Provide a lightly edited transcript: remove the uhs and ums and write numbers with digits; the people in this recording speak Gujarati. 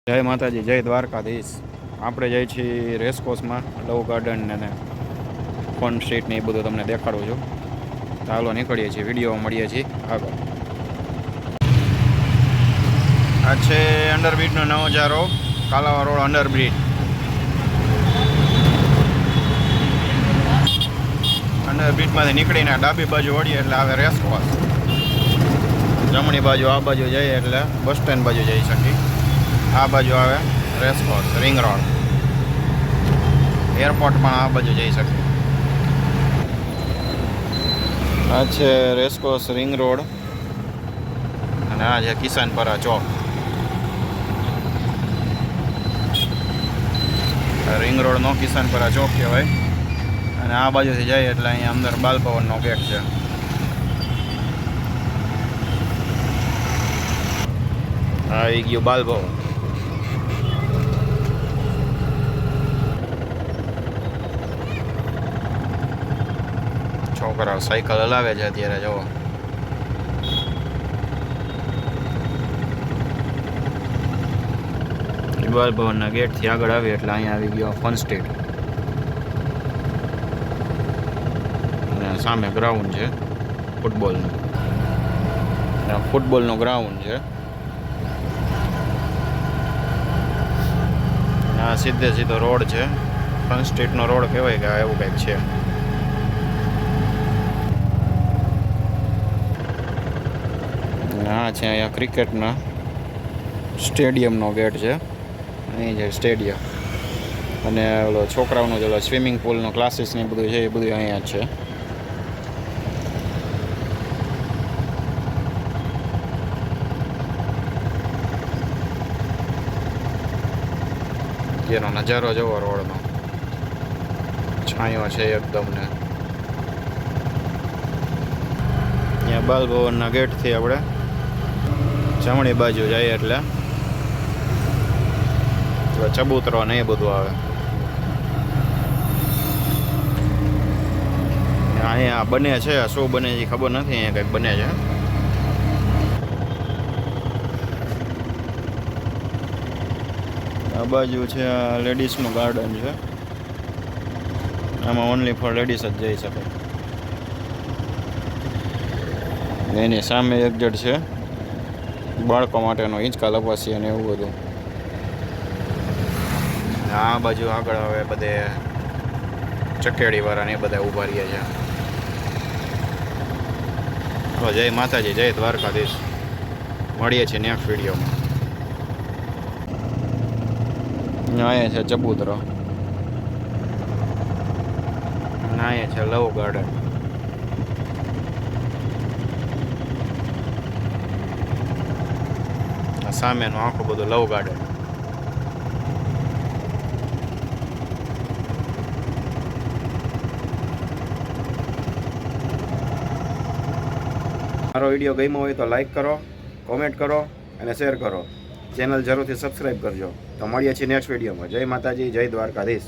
જય માતાજી, જય દ્વારકાધીશ. આપણે જઈએ છીએ રેસકોર્સમાં, લવ ગાર્ડન અને ફન સ્ટ્રીટ ને એ બધું તમને દેખાડું છું. ચાલો નીકળીએ છીએ, વિડીયોમાં મળીએ છીએ આગળ. આ છે અંડરબ્રિજનો નજારો, કાલાવા રોડ અંડરબ્રિજ. અંડરબ્રિજમાંથી નીકળીને ડાબી બાજુ વળીએ એટલે આવે રેસકોર્સ. જમણી બાજુ આ બાજુ જઈએ એટલે બસ સ્ટેન્ડ બાજુ જઈ શકીએ. આ બાજુ આવે રેસકોર્સ, રિંગ રોડ. એરપોર્ટ પણ આ બાજુ જઈ શકે. આ છે રેસકોર્સ રિંગ રોડ અને આ છે કિસાનપરા ચોક. રિંગ રોડનો કિસાનપરા ચોક કહેવાય. અને આ બાજુથી જાય એટલે અહીંયા અંદર બાલભવનનો ગેટ છે. આવી ગયું બાલભવન. છોકરાઓ સાયકલ હલાવે છે અત્યારે, જુઓ. બાલભવનના ગેટથી આગળ આવી એટલે અહીંયા આવી ગયો ફન સ્ટ્રીટ. અને સામે ગ્રાઉન્ડ છે ફૂટબોલનું. ફૂટબોલનું ગ્રાઉન્ડ છે. આ સીધે સીધો રોડ છે, ફન સ્ટ્રીટનો રોડ કહેવાય કે એવું કંઈક છે. આ છે અહીંયા ક્રિકેટના સ્ટેડિયમનો ગેટ છે. અહીં છે સ્ટેડિયમ. અને ઓલો છોકરાઓનો જે સ્વિમિંગ પુલનો ક્લાસીસ ને બધું છે એ બધું અહીંયા જ છે. એનો નજારો જોવો રોડનો, છાંયો છે એકદમ. ને અહીંયા બાલભવનના ગેટથી આપણે જમણી બાજુ જઈએ એટલે ચબૂતરો ને એ બધું આવે. અહીંયા બને છે, શું બને છે ખબર નથી. અહીંયા કંઈક બને છે. આ બાજુ છે આ લેડીઝનું ગાર્ડન છે. આમાં ઓનલી ફોર લેડીઝ જ જઈ શકે. એની સામે એક જડ છે બાળકો માટેનો હિંચકા લપસી અને એવું બધું. આ બાજુ આગળ હવે બધે ચકેડીવાળા ને બધા ઊભા રહ્યા છે. જય માતાજી, જય દ્વારકાધીશ. મળીએ છીએ નેક્સ્ટ વિડીયોમાં. અહીંયા છે ચબૂતરો, અહીંયા છે લવ ગાર્ડન. સામેનું આખું બધું લવ ગાર્ડન. મારો વિડીયો ગમ્યો હોય તો લાઈક કરો, કોમેન્ટ કરો અને શેર કરો. ચેનલ જરૂરથી સબસ્ક્રાઈબ કરજો. તો મળીએ છીએ નેક્સ્ટ વિડીયોમાં. જય માતાજી, જય દ્વારકાધીશ.